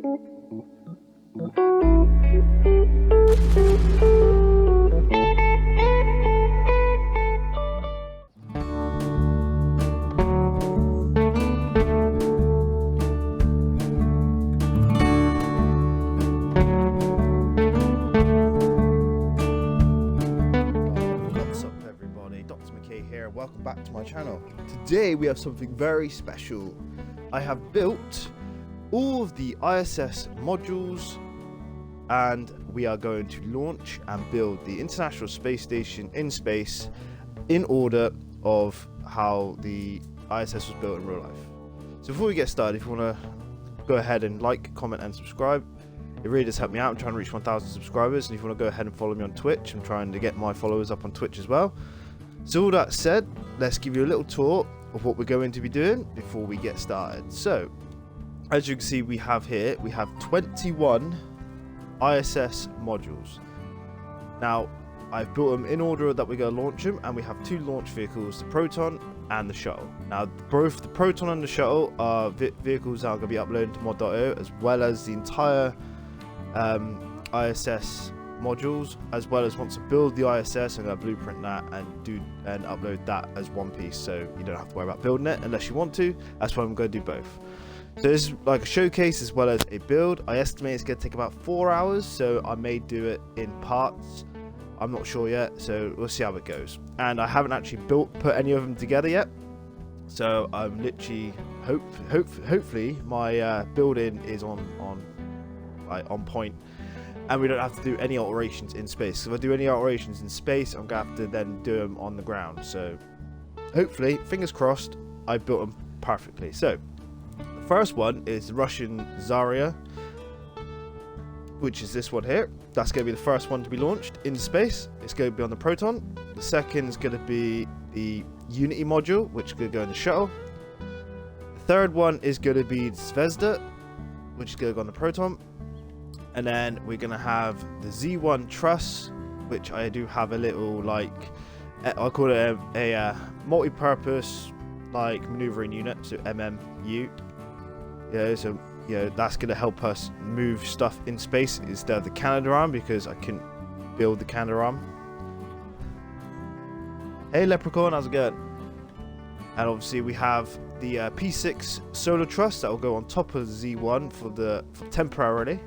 Welcome back to my channel. Today we have something very special. I have built all of the ISS modules and we are going to launch and build the International Space Station in space in order of how the ISS was built in real life. So before we get started, if you want to go ahead and like, comment and subscribe, it really does help me out. I'm trying to reach 1,000 subscribers, and if you want to go ahead and follow me on Twitch, I'm trying to get my followers up on Twitch as well. So all that said, let's give you a little tour of what we're going to be doing before we get started. So, as you can see, we have 21 ISS modules. Now, I've built them in order that we're going to launch them, and we have two launch vehicles, the Proton and the Shuttle. Now, both the Proton and the Shuttle are vehicles that are going to be uploaded to mod.io, as well as the entire ISS modules, as well as once I build the ISS, I'm going to blueprint that and upload that as one piece, so you don't have to worry about building it unless you want to. That's why I'm going to do both. So this is like a showcase as well as a build. I estimate it's going to take about 4 hours, so I may do it in parts. I'm not sure yet, so we'll see how it goes. And I haven't actually put any of them together yet, so I'm literally hopefully my building is on point, and we don't have to do any alterations in space. If I do any alterations in space, I'm going to have to then do them on the ground. So hopefully, fingers crossed, I built them perfectly. So the first one is the Russian Zarya, which is this one here. That's going to be the first one to be launched in space. It's going to be on the Proton. The second is going to be the Unity module, which is going to go in the Shuttle. The third one is going to be Zvezda, which is going to go on the Proton. And then we're going to have the Z1 Truss, which I do have a little, like, I call it a multi-purpose, like, maneuvering unit, so MMU. Yeah, so, yeah, that's going to help us move stuff in space instead of the Canadarm, because I couldn't build the Canadarm. Hey, Leprechaun, how's it going? And obviously we have the P6 Solar Truss that will go on top of the Z1 for temporarily.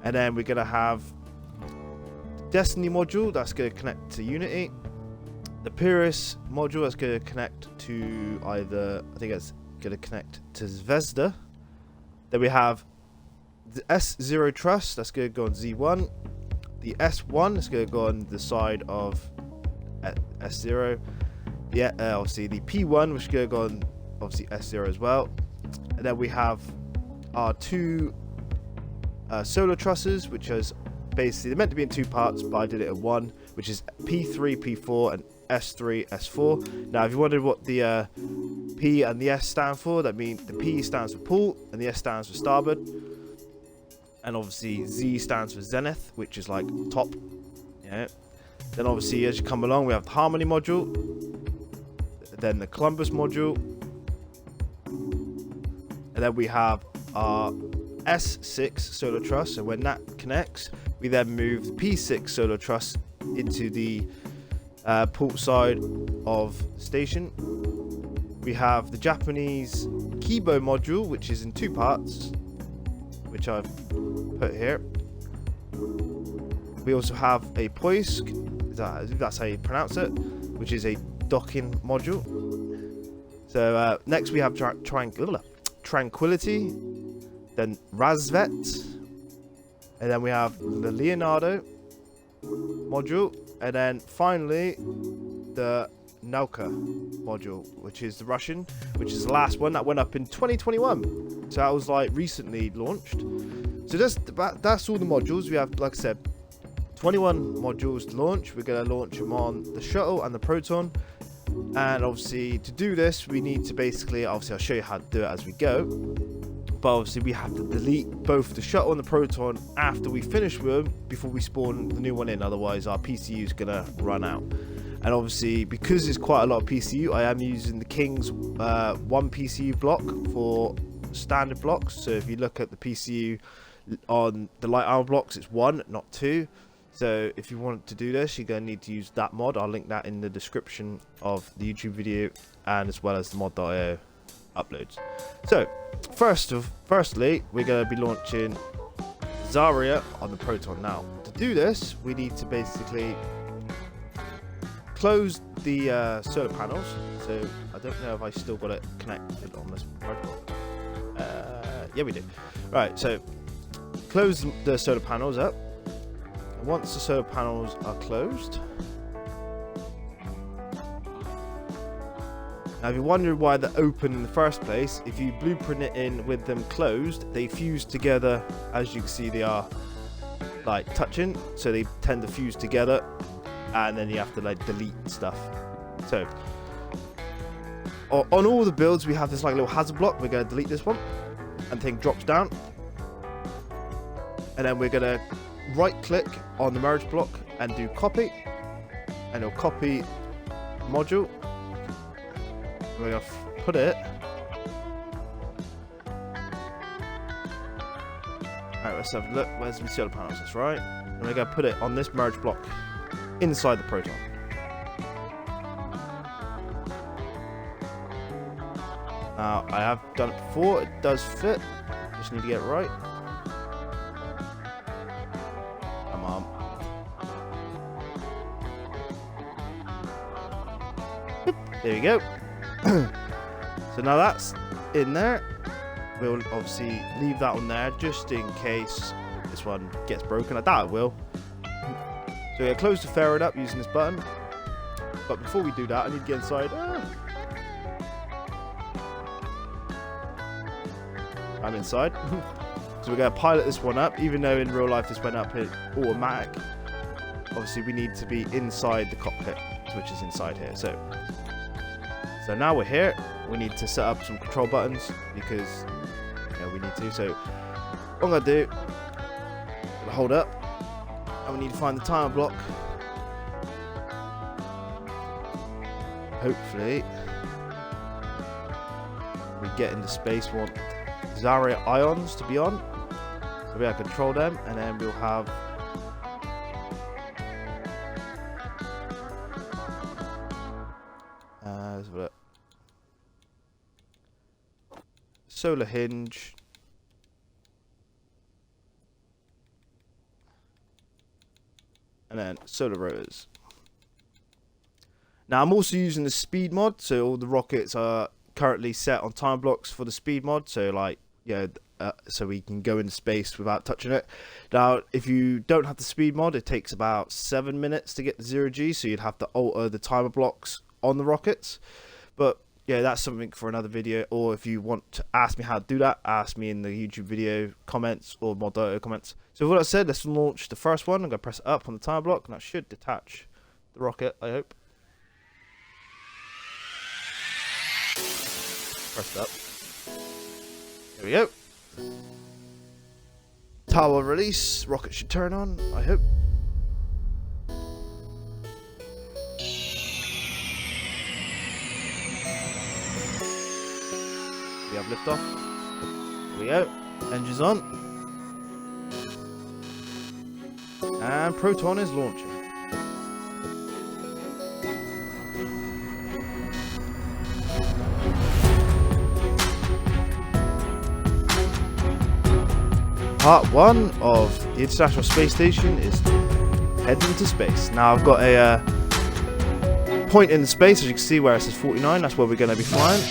And then we're going to have the Destiny module that's going to connect to Unity. The Pyrrhus module that's going to connect to either, I think it's going to connect to Zvezda. Then we have the S0 Truss that's going to go on Z1. The S1 is going to go on the side of S0. Yeah, obviously the P1, which is going to go on obviously S0 as well. And then we have our two solar trusses, which is basically, they're meant to be in two parts, but I did it in one, which is P3, P4, and S3, S4. Now, if you wondered what the P and the S stand for, that means the P stands for port and the S stands for starboard. And obviously Z stands for zenith, which is like top. Yeah. Then obviously as you come along, we have the Harmony module, then the Columbus module, and then we have our S6 solar truss. And when that connects, we then move the P6 solar truss into the port side of the station. We have the Japanese Kibo module, which is in two parts, which I've put here. We also have a Poisk, that's how you pronounce it, which is a docking module. So next we have Tranquility, then Razvet, and then we have the Leonardo module, and then finally the Nauka module, which is the Russian, which is the last one that went up in 2021. So that was like recently launched. So that's all the modules. We have, like I said, 21 modules to launch. We're going to launch them on the Shuttle and the Proton. And obviously to do this, we need to basically, obviously I'll show you how to do it as we go. But obviously we have to delete both the Shuttle and the Proton after we finish with them before we spawn the new one in. Otherwise our PCU is going to run out. And obviously because there's quite a lot of PCU, I am using the King's one PCU block for standard blocks. So if you look at the PCU on the light armor blocks, it's 1, not 2. So if you want to do this, you're going to need to use that mod. I'll link that in the description of the YouTube video, and as well as the mod.io uploads. So firstly, we're going to be launching Zarya on the Proton. Now, to do this, we need to basically close the solar panels. So I don't know if I still got it connected on this Proton. Yeah, we do. Right, so close the solar panels up. Once the solar panels are closed, now if you wondered why they're open in the first place, if you blueprint it in with them closed, they fuse together. As you can see, they are like touching, so they tend to fuse together, and then you have to like delete stuff. So on all the builds we have this like little hazard block. We're going to delete this one, and the thing drops down, and then we're going to right click on the merge block and do copy, and it'll copy module. We're going to put it, alright, let's have a look. Where's the solar panels? That's right. And we're going to put it on this merge block inside the Proton. Now I have done it before, it does fit, just need to get it right. There we go. So now that's in there. We'll obviously leave that on there just in case this one gets broken. I doubt it will. So we're going to close the ferret up using this button. But before we do that, I need to get inside. I'm inside. So we're going to pilot this one up. Even though in real life this went up in automatic, obviously we need to be inside the cockpit, which is inside here. So now we're here. We need to set up some control buttons because we need to. So what I'm going to do, hold up, and we need to find the timer block. Hopefully we get into space. We want Zarya ions to be on, so we have to control them, and then we'll have solar hinge, and then solar rotors. Now I'm also using the speed mod, so all the rockets are currently set on time blocks for the speed mod, so like so we can go into space without touching it. Now if you don't have the speed mod, it takes about 7 minutes to get to 0G, so you'd have to alter the timer blocks on the rockets. But yeah, that's something for another video, or if you want to ask me how to do that, ask me in the YouTube video comments or mod.io comments. So with that said, let's launch the first one. I'm going to press it up on the timer block, and that should detach the rocket, I hope. Press it up. There we go. Tower release. Rocket should turn on, I hope. We have liftoff. Here we go. Engines on. And Proton is launching. Part 1 of the International Space Station is heading to space. Now I've got a point in the space, as you can see, where it says 49. That's where we're going to be flying.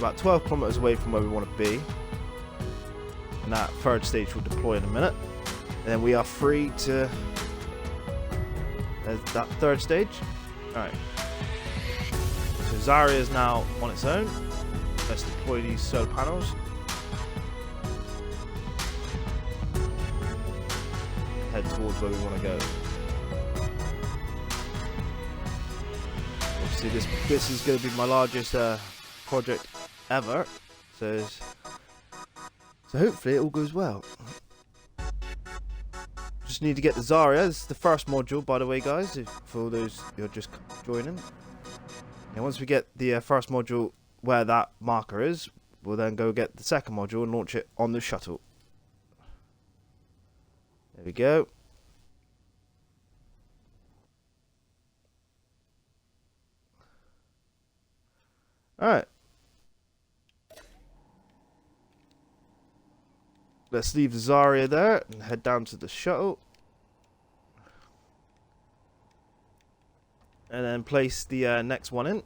about 12 kilometers away from where we want to be. And that third stage will deploy in a minute. And then we are free to... There's that third stage. Alright. So Zarya is now on its own. Let's deploy these solar panels. Head towards where we want to go. Obviously this is going to be my largest project ever. So hopefully it all goes well. Just need to get the Zarya. This is the first module, by the way, guys, for those who are just joining. And once we get the first module where that marker is, we'll then go get the second module and launch it on the shuttle. There we go. Alright. Let's leave the Zarya there and head down to the shuttle. And then place the next one in.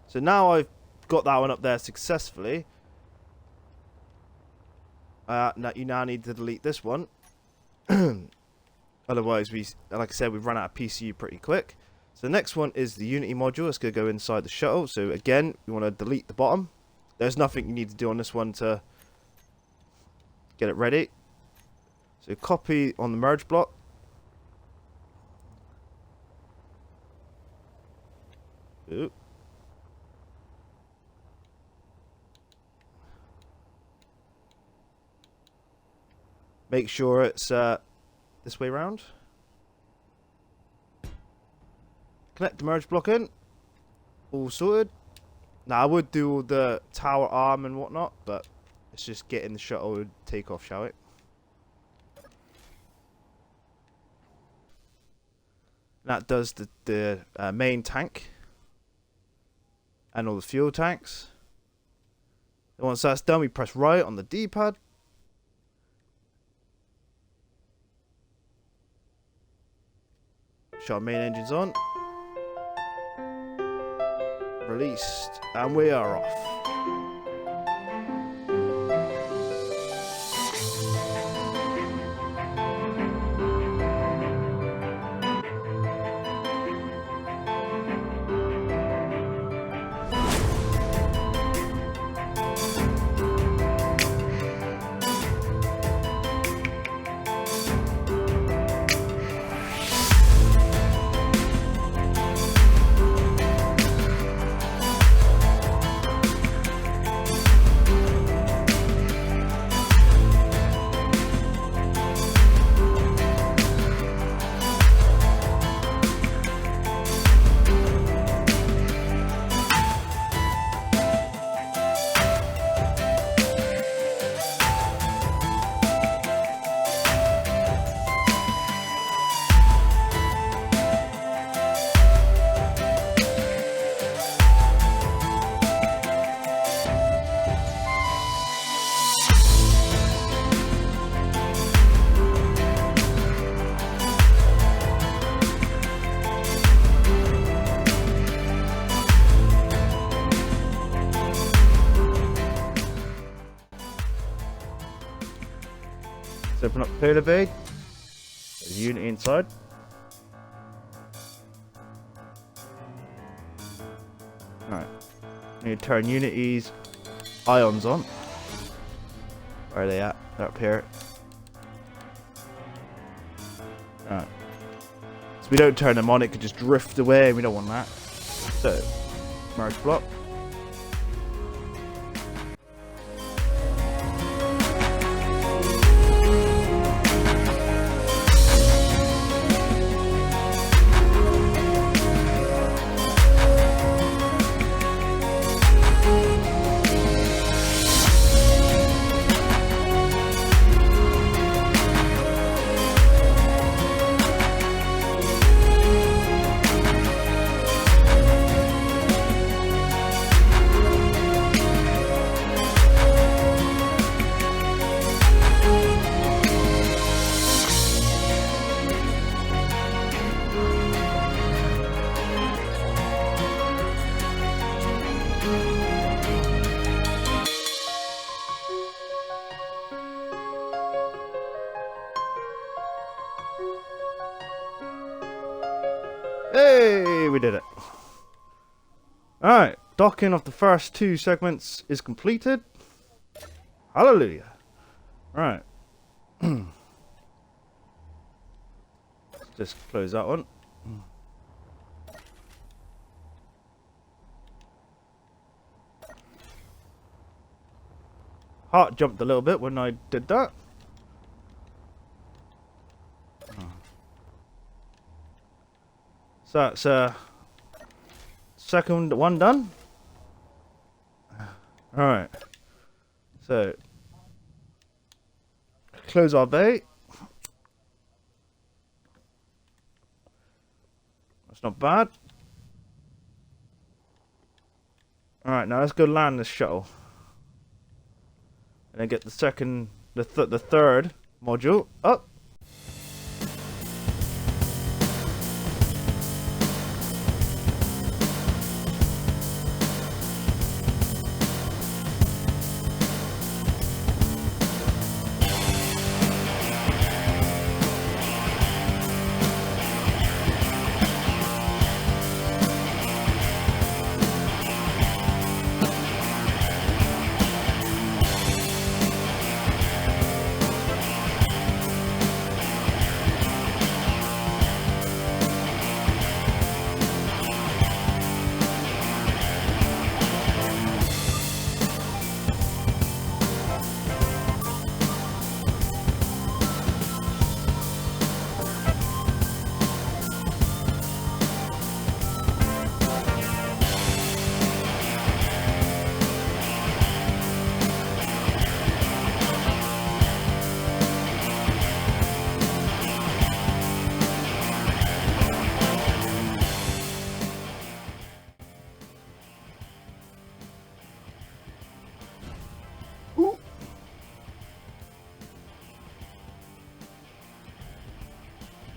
So now I've got that one up there successfully. You now need to delete this one. Otherwise, like I said, we've run out of PCU pretty quick. So the next one is the Unity module. It's going to go inside the shuttle. So again, we want to delete the bottom. There's nothing you need to do on this one to get it ready. So copy on the merge block. Ooh. Make sure it's this way around. Connect the merge block in. All sorted. Now I would do all the tower arm and whatnot, but let's just get in the shuttle and take off, shall we? That does the main tank and all the fuel tanks. And once that's done, we press right on the D-pad. Show our main engines on. Released, and we are off. Let's open up Polar Bay. There's Unity inside. Alright. Need to turn Unity's ions on. Where are they at? They're up here. Alright. So we don't turn them on, it could just drift away, and we don't want that. So, merge block. Hey, we did it. Alright, docking of the first 2 segments is completed. Hallelujah. Right. Just close that one. Heart jumped a little bit when I did that. So that's second one done. Alright. So close our bay. That's not bad. Alright, now let's go land this shuttle. And then get the second, the third module up.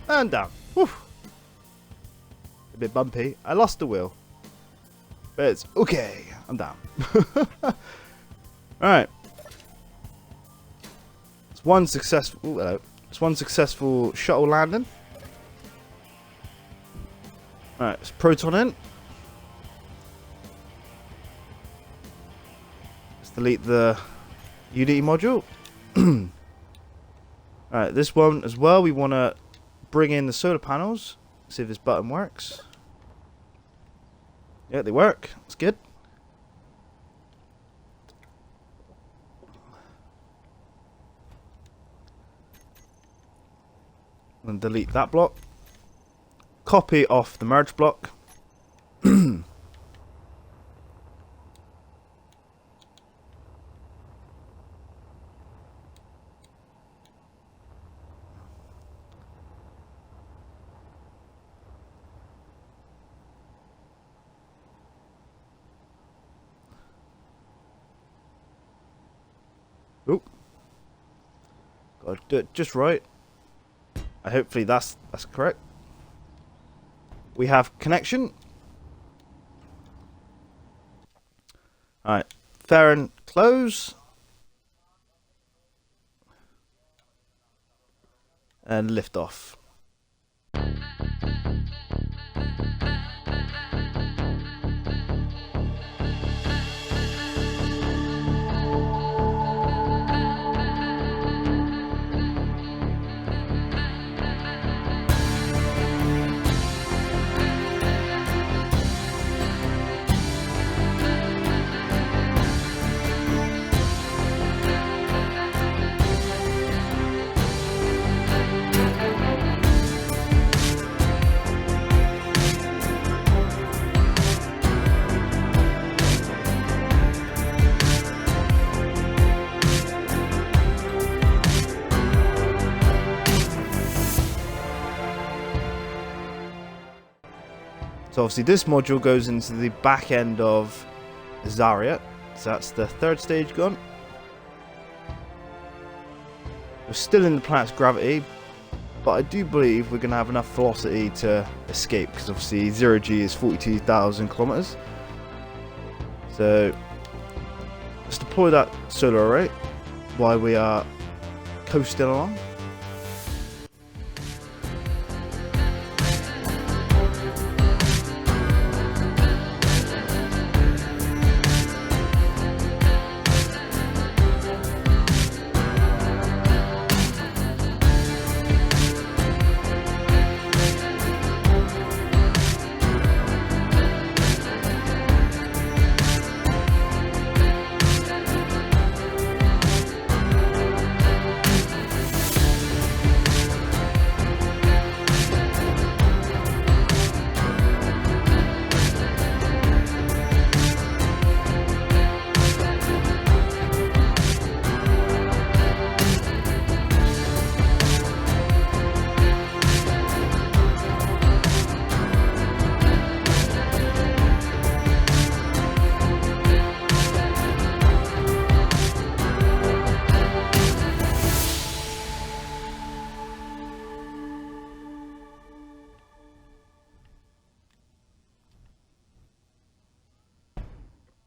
And down. Whew. A bit bumpy. I lost the wheel. But it's okay. I'm down. Alright. It's one successful. Ooh, hello. It's one successful shuttle landing. Alright, let's proton in. Let's delete the Unity module. Alright, this one as well, we want to bring in the solar panels. See if this button works. Yeah, they work. That's good. And delete that block. Copy off the merge block. Oop. Gotta do it just right. Hopefully that's correct. We have connection. Alright. Farron, close. And lift off. So obviously this module goes into the back end of Zarya. So that's the third stage gone. We're still in the planet's gravity, but I do believe we're going to have enough velocity to escape, because obviously 0G is 42,000 kilometers. So let's deploy that solar array while we are coasting along.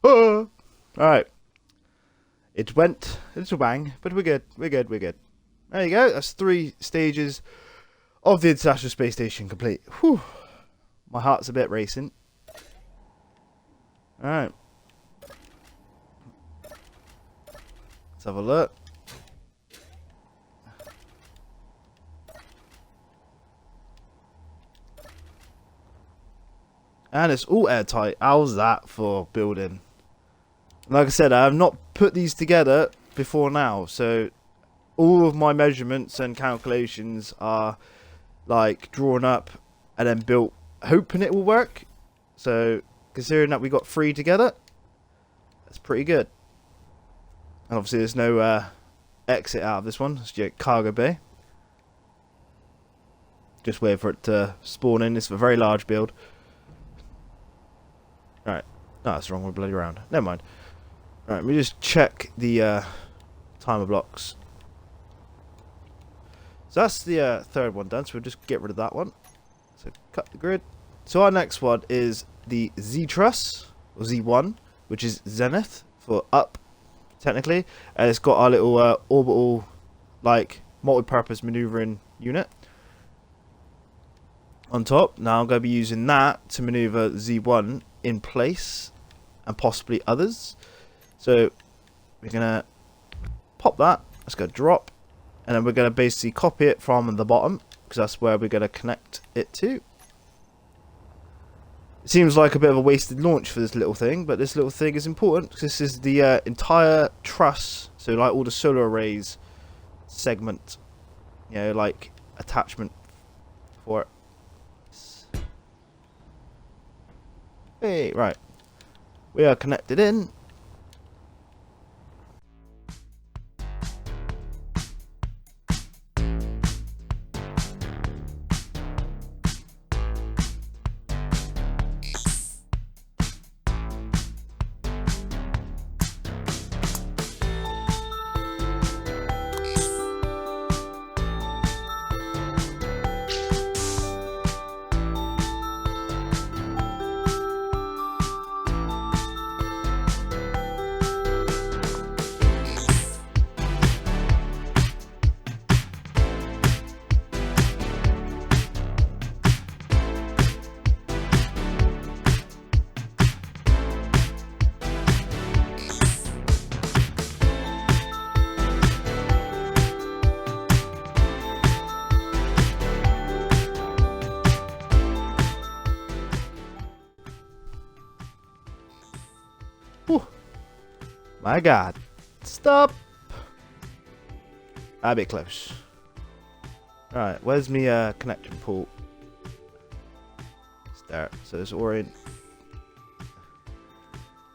Oh! Alright. It went a little bang, but we're good. We're good. We're good. There you go. That's 3 stages of the International Space Station complete. Whew. My heart's a bit racing. Alright. Let's have a look. And it's all airtight. How's that for building? Like I said, I have not put these together before now, so all of my measurements and calculations are like drawn up and then built, hoping it will work. So considering that we got 3 together, that's pretty good. And obviously there's no exit out of this one. It's your cargo bay. Just wait for it to spawn in. It's a very large build. Alright. No, that's wrong. We're bloody around. Never mind. Alright, let me just check the timer blocks. So that's the 3rd one done. So we'll just get rid of that one. So cut the grid. So our next one is the Z-Truss, or Z1, which is Zenith for up, technically. And it's got our little orbital, like, multi-purpose maneuvering unit on top. Now I'm going to be using that to maneuver Z1 in place and possibly others. So we're going to pop that. Let's go drop. And then we're going to basically copy it from the bottom, because that's where we're going to connect it to. It seems like a bit of a wasted launch for this little thing, but this little thing is important because this is the entire truss. So like all the solar arrays segment, you know, like attachment for it. Hey, right. We are connected in. Whew. My God. Stop. A bit close. Alright, where's me connection port? It's there. So it's orient.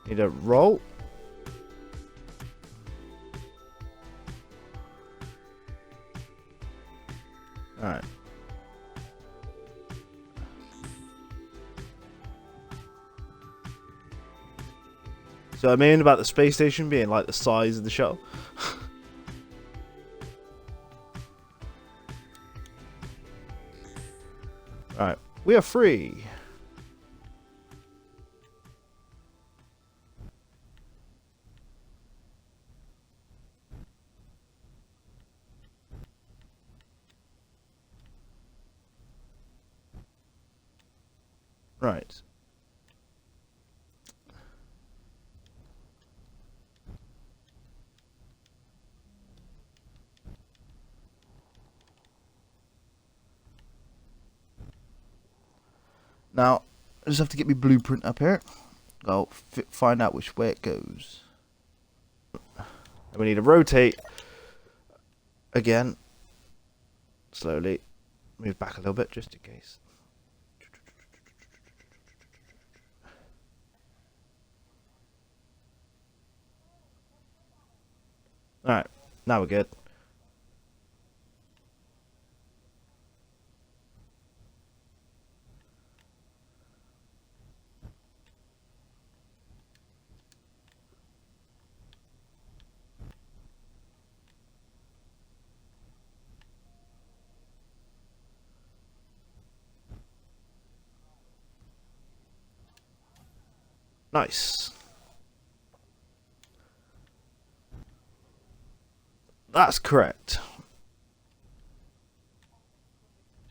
Need a roll. Alright. So I mean about the space station being like the size of the shuttle. Alright, we are free. Right. Now, I just have to get my blueprint up here. I'll find out which way it goes. And we need to rotate again. Slowly. Move back a little bit just in case. Alright, now we're good. Nice. That's correct.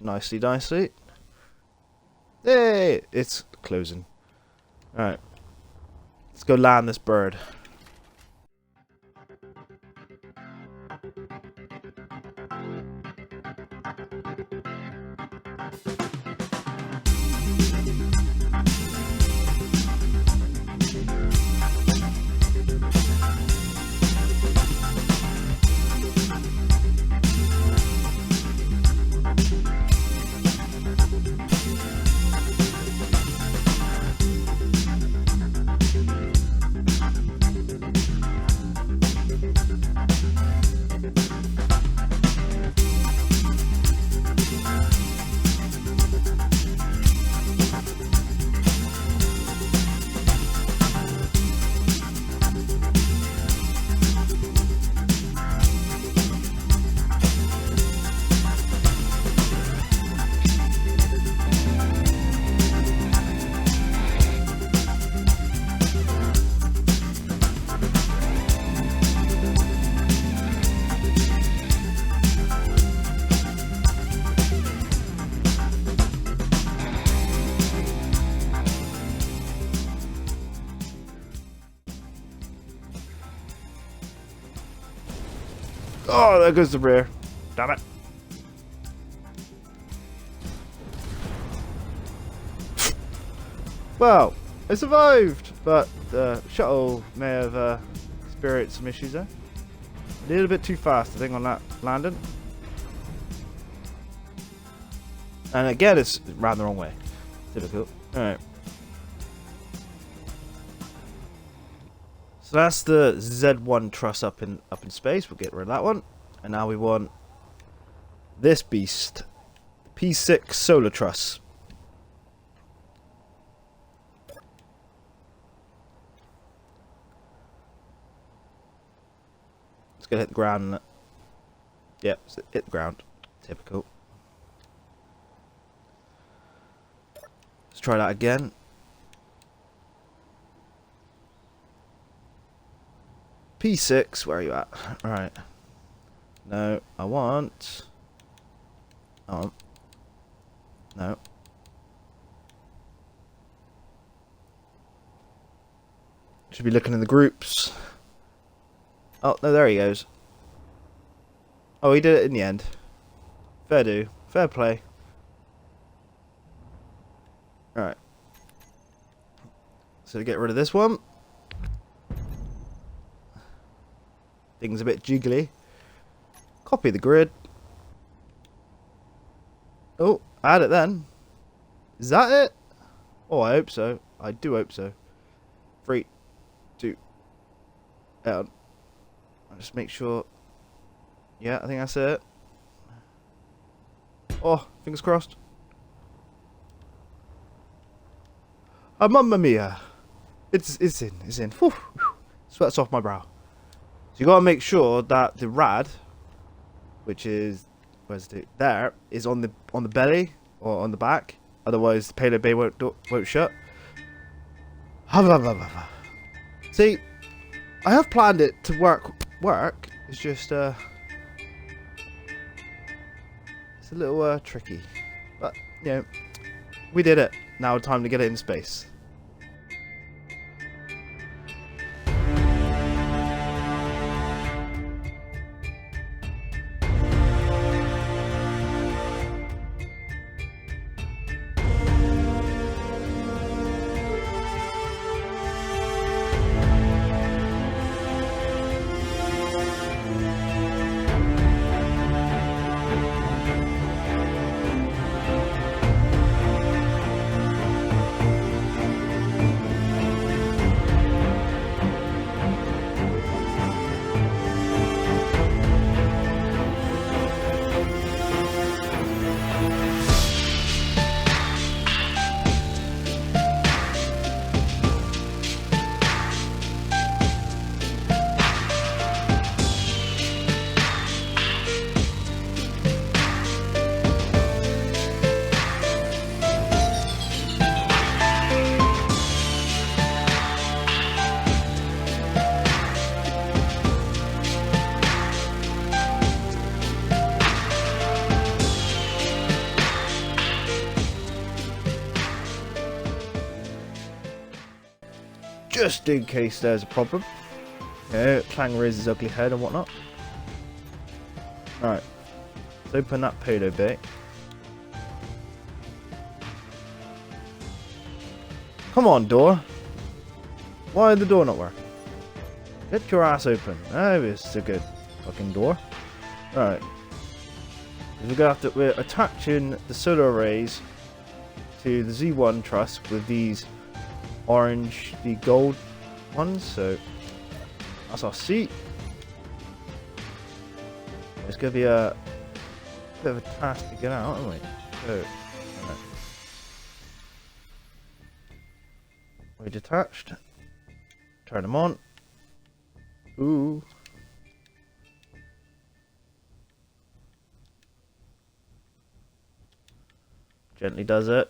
Nicely, nicely. Hey, it's closing. Alright. Let's go land this bird. Oh, there goes the rear. Damn it. Well, I survived, but the shuttle may have experienced some issues there. A little bit too fast, I think, on that landing. And again, it's ran the wrong way. Typical. Alright. So that's the Z1 truss up in space. We'll get rid of that one. And now we want this beast. P6 solar truss. It's gonna hit the ground. Yep, hit the ground. Typical. Let's try that again. P6, where are you at? Alright. No, I want... Oh. No. Should be looking in the groups. Oh, no, there he goes. Oh, he did it in the end. Fair do. Fair play. Alright. So to get rid of this one. Things a bit jiggly. Copy the grid. Oh, add it then. Is that it? Oh, I hope so. I do hope so. 3, 2. I'll just make sure. Yeah, I think that's it. Oh, fingers crossed. Oh, mamma mia. It's in. Whew, whew. Sweats off my brow. So you gotta make sure that the rad, which is there, is on the belly or on the back. Otherwise, the payload bay won't shut. See, I have planned it to work. It's just it's a little tricky, but you know, we did it. Now time to get it in space. just in case there's a problem. Clang raises his ugly head and whatnot. Alright, let's open that payload bay. Come on, door. Why did the door not work? Get your ass open. Oh, it's a good fucking door. Alright. We're attaching the solar arrays to the Z1 truss with these orange, the gold ones. So that's our seat. It's gonna be a bit of a task to get out, aren't we? So, right. We detached. Turn them on. Ooh. Gently does it.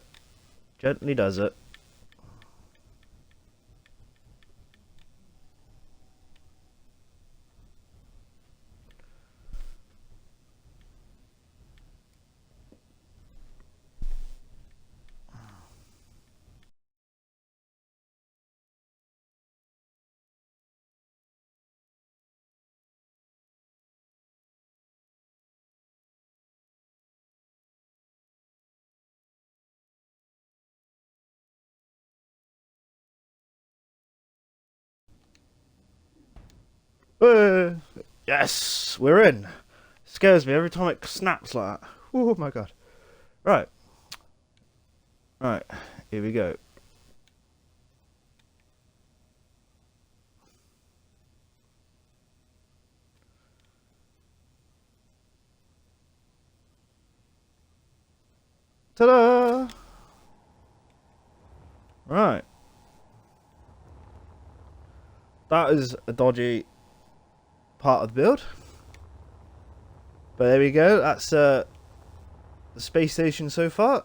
Gently does it. Yes, we're in. Scares me every time it snaps like that. Oh my god. Right. Right, here we go. Ta-da! Right. That is a dodgy part of the build. But there we go. That's the space station so far.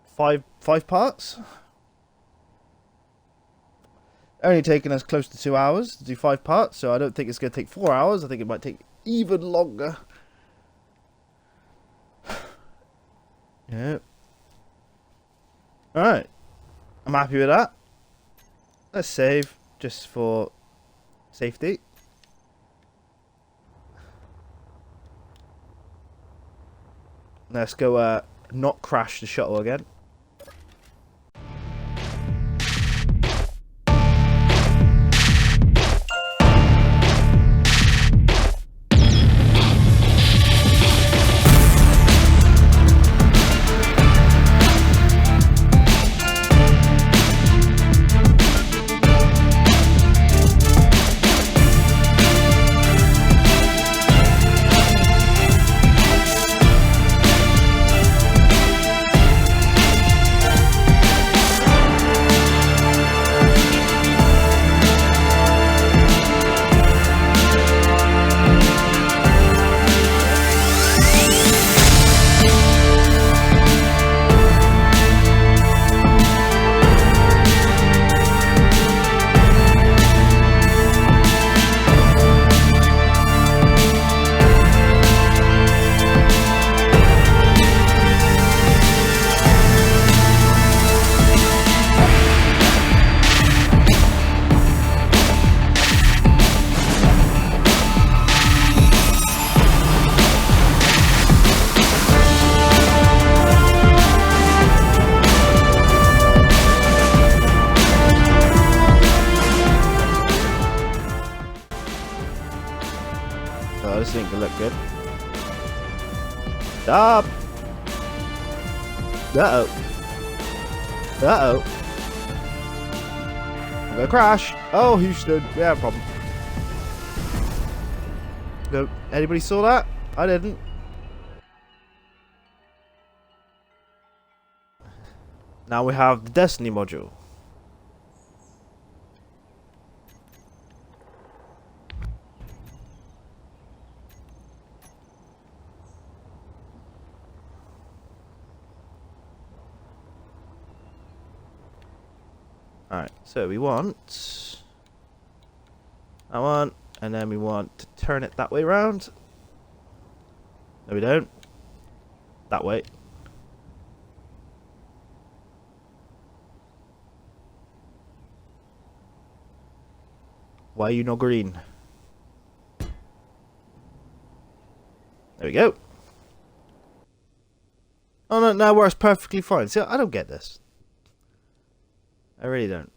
Five parts. Only taken us close to 2 hours to do 5 parts, so I don't think it's going to take 4 hours. I think it might take even longer. Yeah. Alright. I'm happy with that. Let's save just for safety. Let's go not crash the shuttle again. Oh, this ain't gonna look good. Stop! Uh-oh. Uh-oh. I'm gonna crash. Oh, Houston. We have a problem. No, anybody saw that? I didn't. Now we have the Destiny module. Alright, so we want that one, and then we want to turn it that way around. No, we don't. That way. Why are you not green? There we go. Oh no, now works perfectly fine. See, I don't get this. I really don't.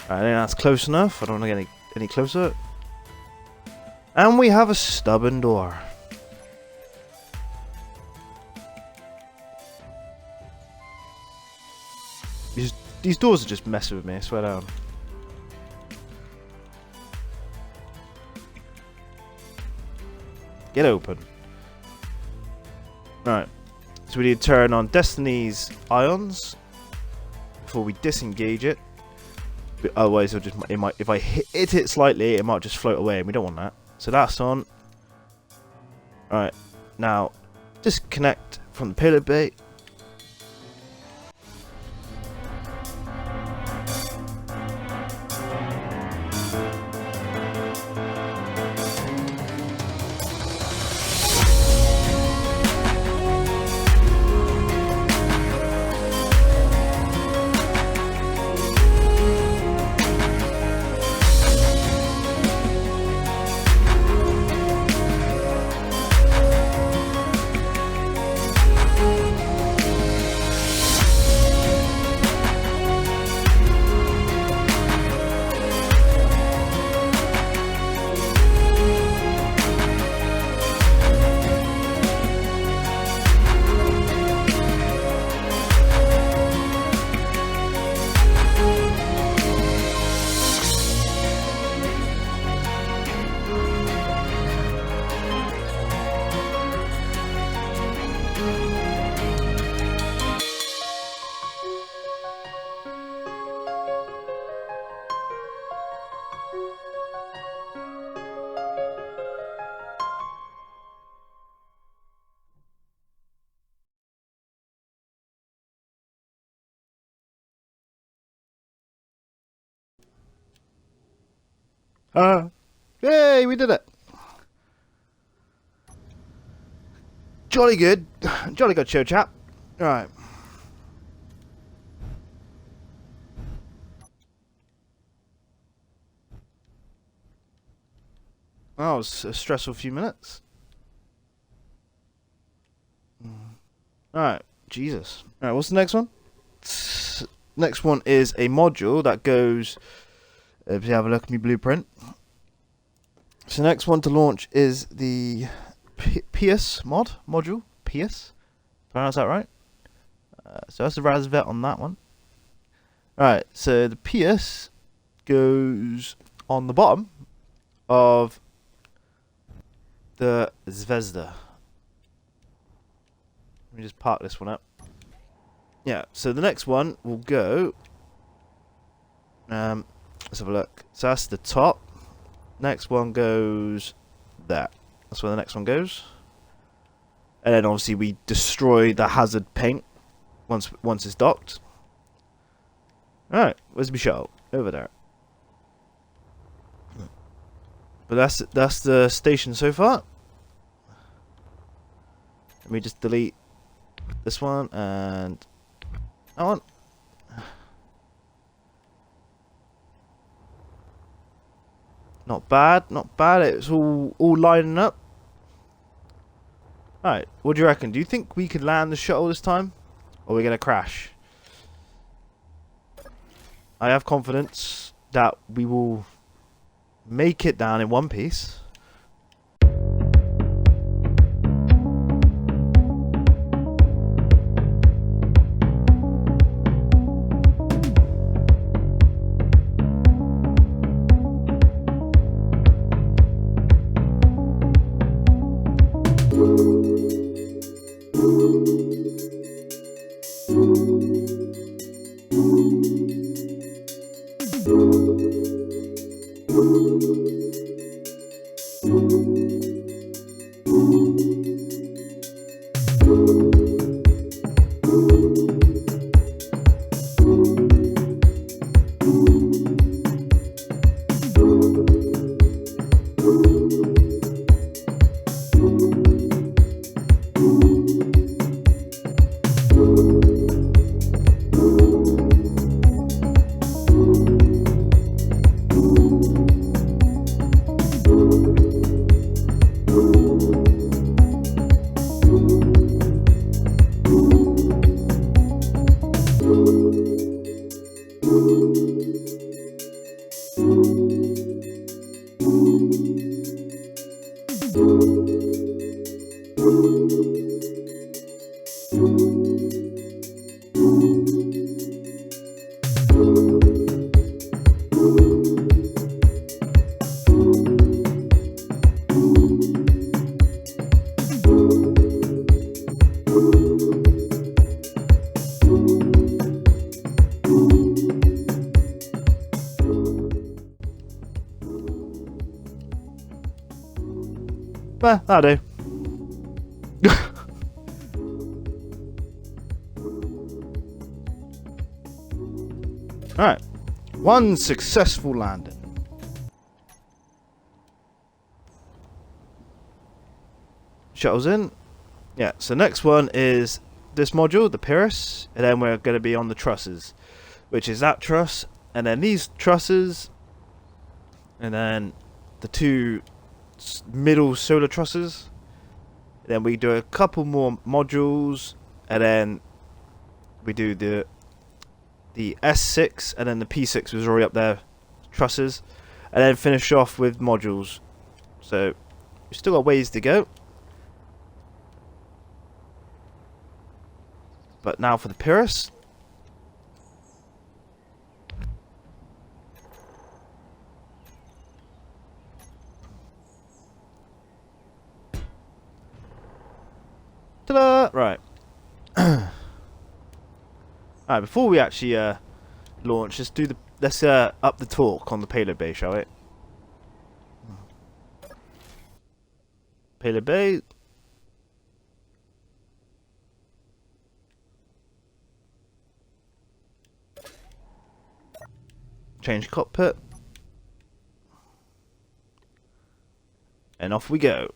I think that's close enough. I don't want to get any closer. And we have a stubborn door. These doors are just messing with me, I swear down. Get open. Right. So we need to turn on Destiny's ions before we disengage it. But otherwise, if I hit it slightly, it might just float away, and we don't want that. So that's on. Alright, now disconnect from the pillar bay. Yay, we did it! Jolly good. Jolly good show, chap. Right. That was a stressful few minutes. Alright, Jesus. Alright, what's the next one? Next one is a module that goes... if you have a look at my blueprint. So the next one to launch is the Pierce module. Pierce? Pronounce that right? So that's the Razvet on that one. Alright, so the Pierce goes on the bottom of the Zvezda. Let me just park this one up. Yeah, so the next one will go... let's have a look. So that's the top. Next one goes there. That's where the next one goes. And then obviously we destroy the hazard paint once it's docked. Alright, where's my shuttle? Over there. But that's the station so far. Let me just delete this one and that one. Not bad, not bad. It's all lining up. Alright, what do you reckon? Do you think we could land the shuttle this time? Or are we going to crash? I have confidence that we will make it down in one piece. That'll do. Alright. One successful landing. Shuttle's in. Yeah, so next one is this module, the Pyrrhus, and then we're going to be on the trusses, which is that truss, and then these trusses, and then the two middle solar trusses. Then we do a couple more modules, and then we do the S6, and then the P6 was already up there, trusses, and then finish off with modules. So we've still got ways to go. But now for the Pyrrhus. Ta-da! Right. Alright, before we actually launch, let's up the torque on the payload bay, shall we? Payload bay. Change cockpit. And off we go.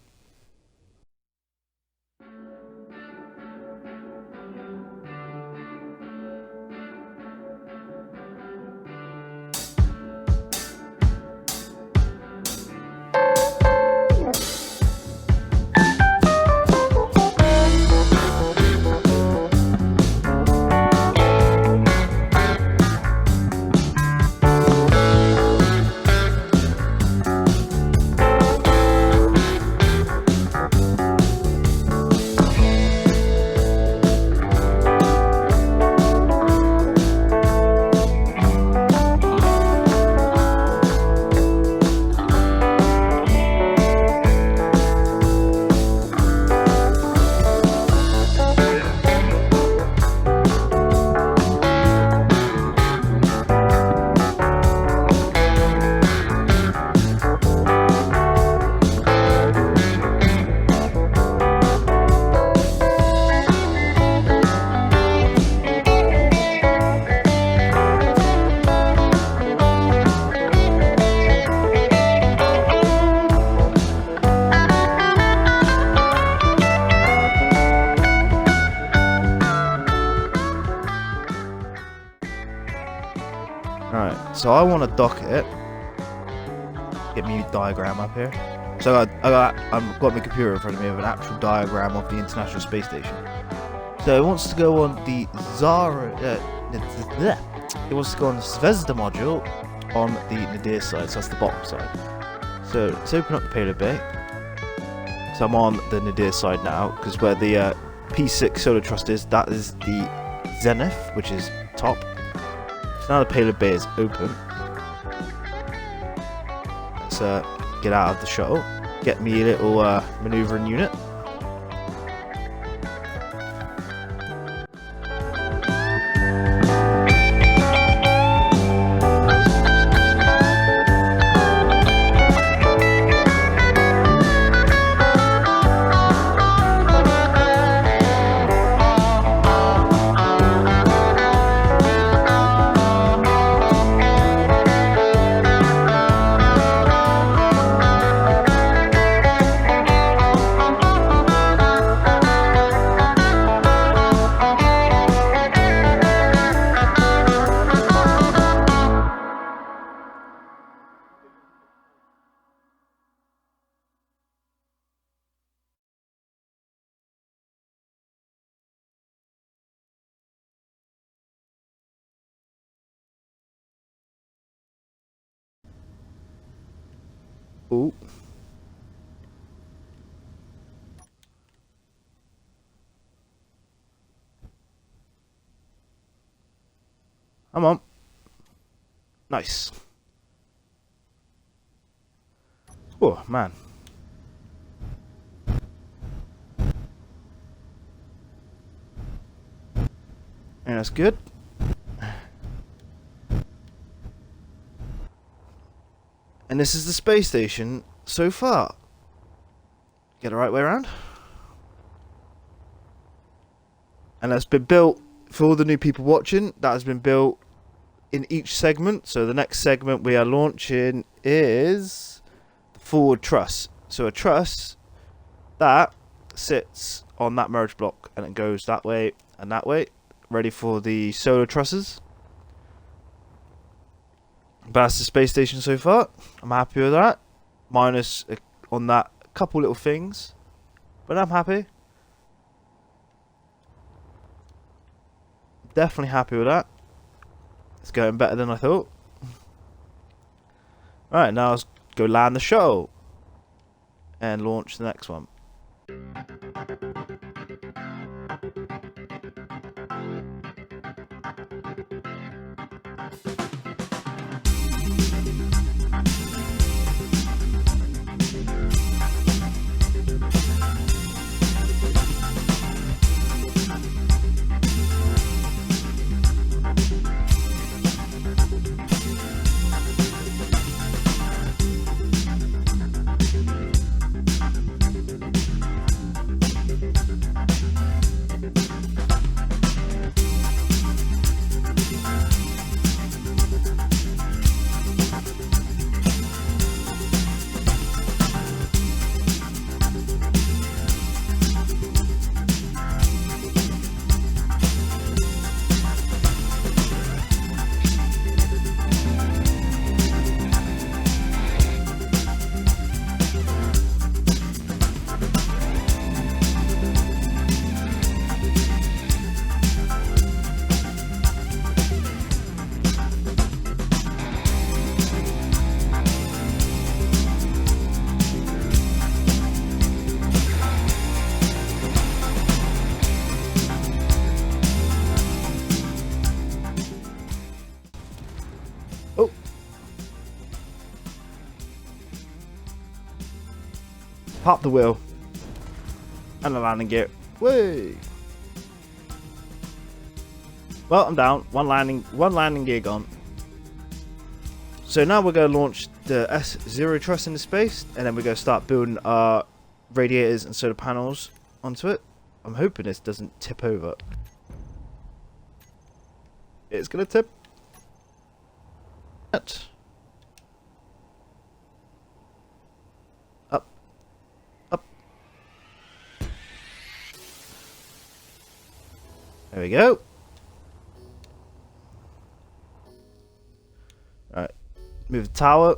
So I want to dock it. Get me a diagram up here. So I've got my computer in front of me with an actual diagram of the International Space Station. So it wants to go on the it wants to go on the Zvezda module on the Nadir side, so that's the bottom side. So let's open up the payload bay. So I'm on the Nadir side now, because where the P6 solar thrust is, that is the Zenith, which is top. So now the payload bay is open. Let's get out of the shuttle. Get me a little maneuvering unit. Ooh. Come on. Nice. Oh, man. And that's good. And this is the space station so far. Get the right way around. And that's been built for all the new people watching. That has been built in each segment. So the next segment we are launching is the forward truss. So a truss that sits on that merge block and it goes that way and that way, ready for the solar trusses. But that's the space station so far. I'm happy with that. Minus on that a couple little things, but I'm happy. Definitely happy with that. It's going better than I thought. Alright, now let's go land the shuttle and launch the next one. Oh. Pop the wheel. And the landing gear. Whee! Well, I'm down. One landing gear gone. So now we're going to launch the S0 truss into space, and then we're going to start building our radiators and solar panels onto it. I'm hoping this doesn't tip over. It's going to tip. Up. Up. There we go. Alright. Move the tower.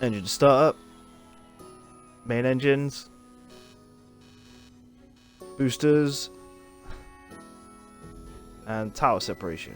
Engine startup. Main engines. Boosters. And tower separation.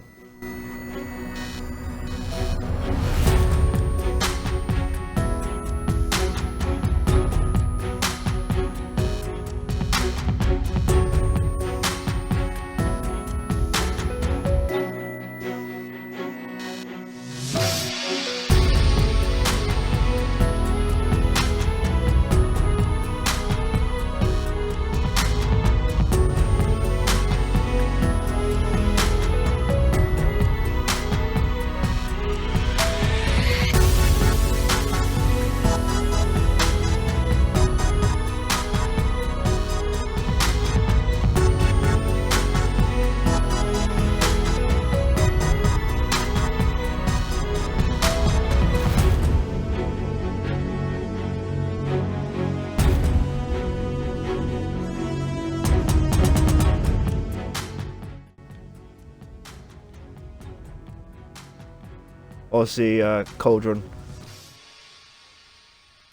Obviously, Cauldron.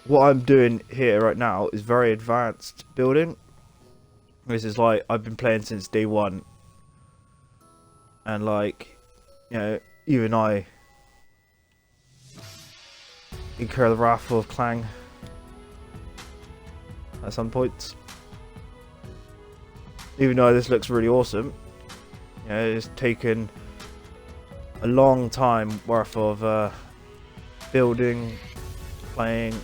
What I'm doing here right now is very advanced building. This is like I've been playing since day one. and like, you know, even I incur the wrath of Clang at some points. Even though this looks really awesome, you know, it's taken a long time worth of building, playing,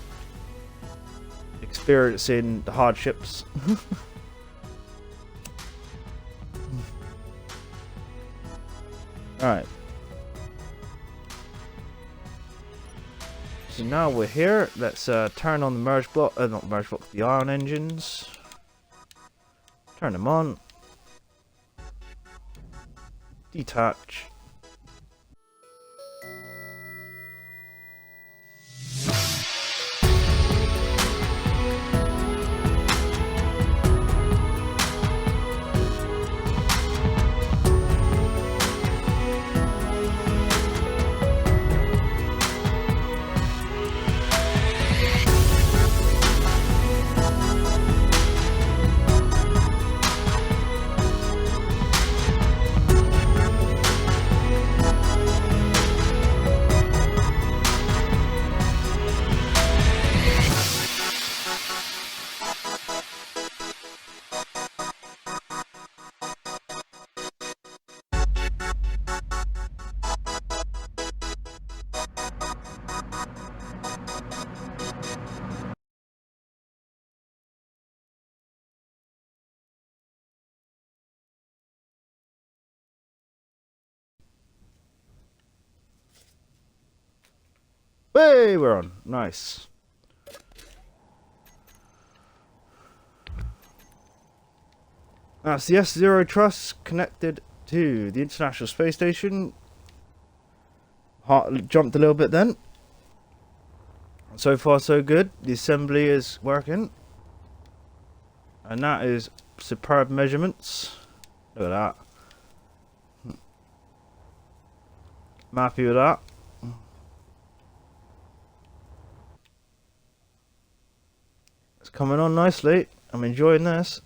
experiencing the hardships. Alright. So now we're here. Let's turn on the merge block, not merge block, the ion engines. Turn them on. Detach. Hey, we're on. Nice. That's the S0 Trust connected to the International Space Station. Heart jumped a little bit then. So far so good. The assembly is working. And that is superb measurements. Look at that. I'm happy with that. It's coming on nicely. I'm enjoying this.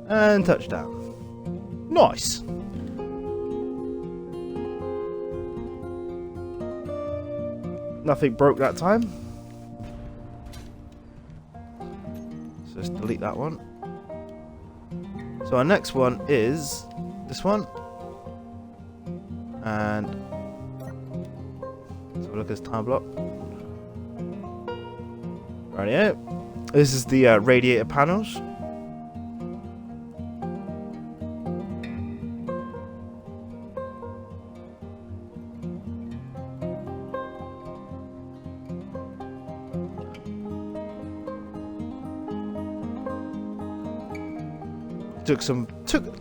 And touchdown. Nice. Nothing broke that time. So let's delete that one. So our next one is this one. And let's have a look at this time block. Rightio. This is the radiator panels.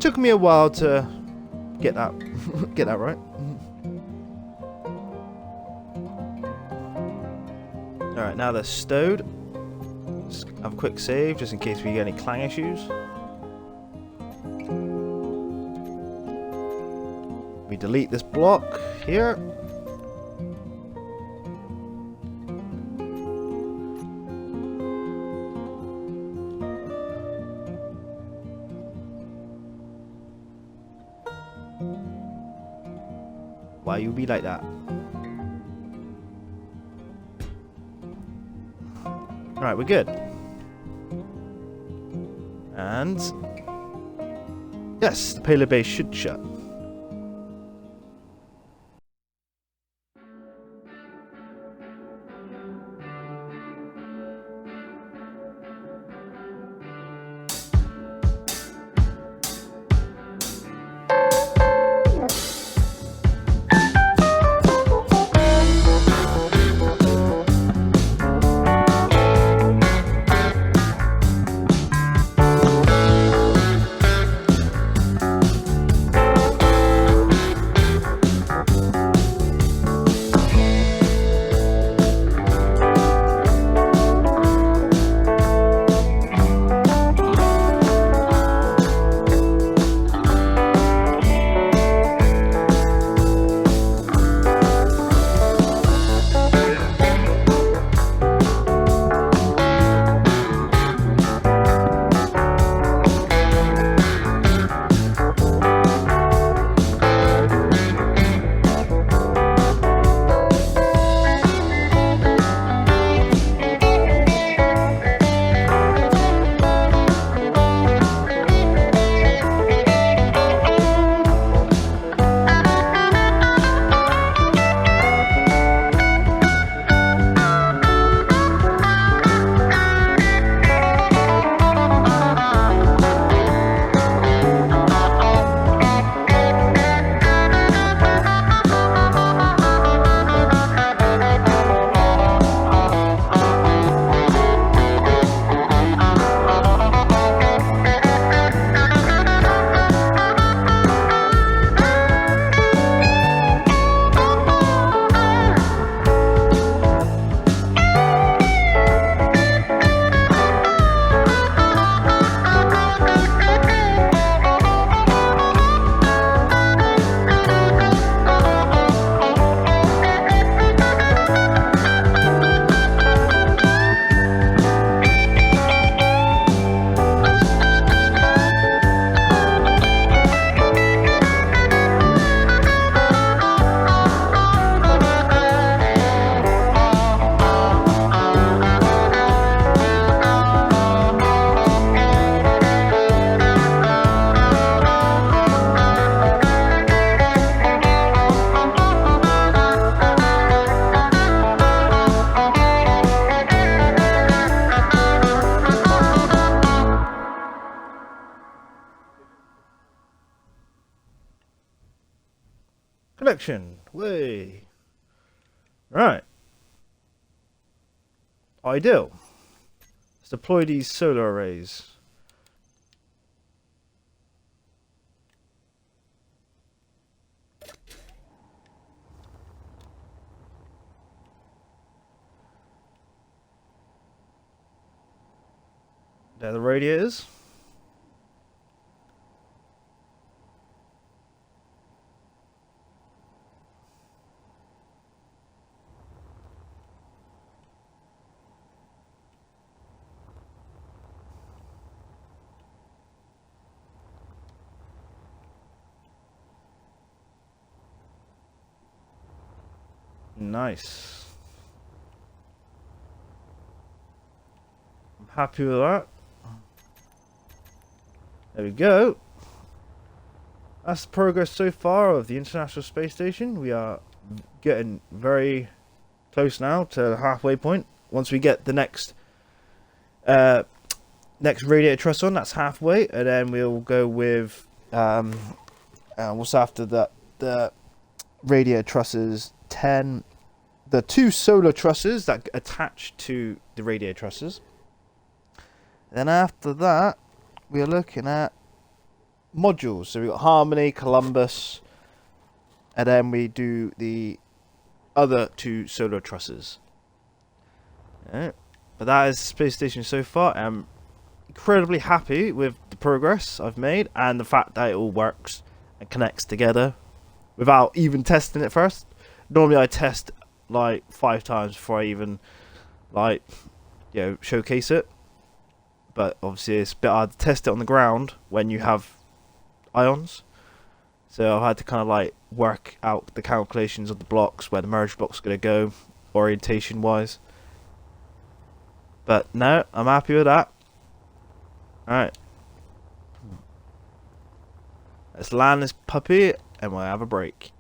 Took me a while to get that get that right. Alright, now they're stowed. Let's have a quick save just in case we get any clang issues. We delete this block here. Why you be like that? Right, we're good. And yes, the payload bay should shut. Connection. Way. Right. Ideal. Let's deploy these solar arrays. There are the radiators. Nice. I'm happy with that. There we go. That's the progress so far of the International Space Station. We are getting very close now to the halfway point. Once we get the next radiator truss on, that's halfway, and then we'll go with what's after that? The radiator trusses 10. The two solar trusses that attach to the radiator trusses. Then after that, we are looking at modules. So we got Harmony, Columbus, and then we do the other 2 solar trusses. Alright. But that is Space Station so far. I'm incredibly happy with the progress I've made and the fact that it all works and connects together without even testing it first. Normally I test like 5 times before I even like, you know, showcase it. But obviously it's a bit hard to test it on the ground when you have ions. So I've had to kind of like work out the calculations of the blocks, where the merge block's going to go, orientation wise. But no, I'm happy with that. Alright. Let's land this puppy and we'll have a break.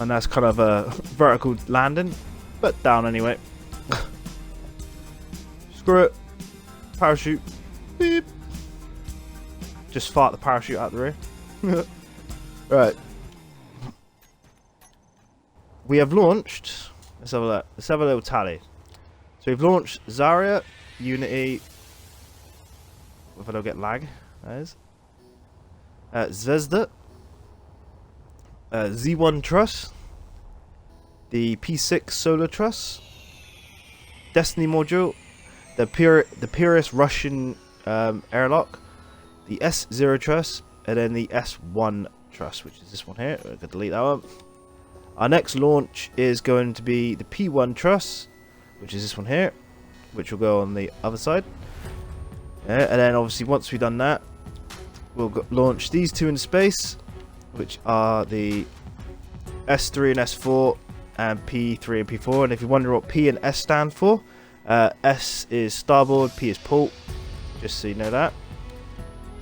And that's kind of a vertical landing, but down anyway. Screw it. Parachute. Beep. Just fart the parachute out the rear. Right. We have launched. Let's have a look. Let's have a little tally. So we've launched Zarya, Unity. If I don't get lag, that is. Zvezda. Z1 truss, the P6 solar truss, Destiny module, the Pyrrhus Russian airlock, the S0 truss, and then the S1 truss, which is this one here. I could delete that one. Our next launch is going to be the P1 truss, which is this one here, which will go on the other side. And then obviously once we've done that, we'll launch these 2 in space, which are the S3 and S4 and P3 and P4. And if you wonder what P and S stand for, S is starboard, P is port, just so you know that.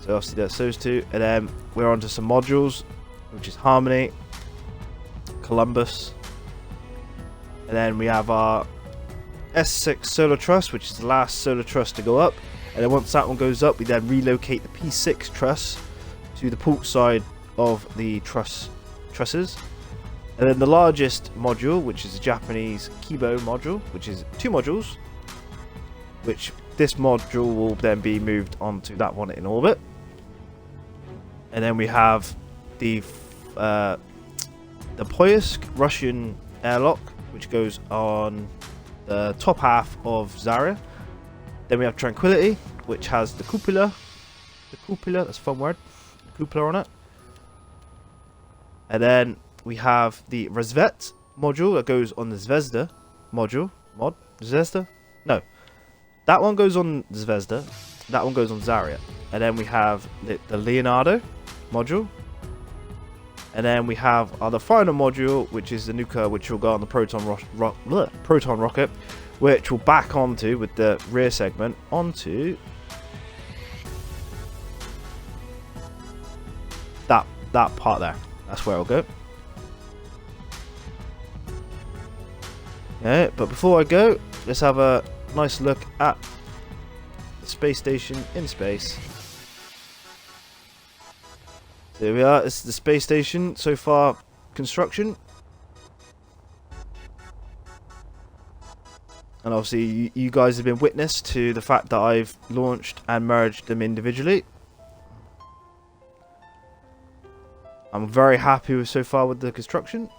So obviously that's those 2. And then we're on to some modules, which is Harmony, Columbus, and then we have our S6 solar truss, which is the last solar truss to go up. And then once that one goes up, we then relocate the P6 truss to the port side of the trusses. And then the largest module, which is the Japanese Kibo module, which is 2 modules, which this module will then be moved onto that one in orbit. And then we have the Poysk Russian airlock, which goes on the top half of Zarya. Then we have Tranquility, which has the cupola, that's a fun word, cupola on it. And then we have the Razvet module that goes on the Zvezda module. Zvezda? No. That one goes on Zvezda. That one goes on Zarya. And then we have the Leonardo module. And then we have the final module, which is the Nuka, which will go on the Proton rocket, which will back onto, with the rear segment, onto that part there. That's where it'll go. Yeah, but before I go, let's have a nice look at the space station in space. There we are. This is the space station so far. Construction. And obviously you guys have been witness to the fact that I've launched and merged them individually. I'm very happy with so far with the construction.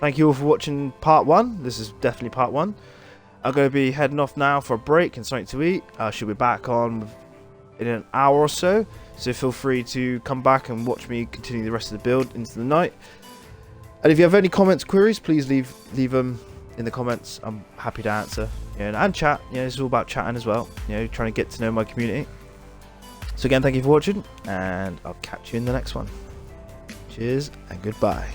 Thank you all for watching part 1. This is definitely part 1. I'm going to be heading off now for a break and something to eat. I should be back on in an hour or so. So feel free to come back and watch me continue the rest of the build into the night. And if you have any comments, queries, please leave them in the comments. I'm happy to answer. And chat. This is all about chatting as well. Trying to get to know my community. So again, thank you for watching, and I'll catch you in the next one. Cheers and goodbye.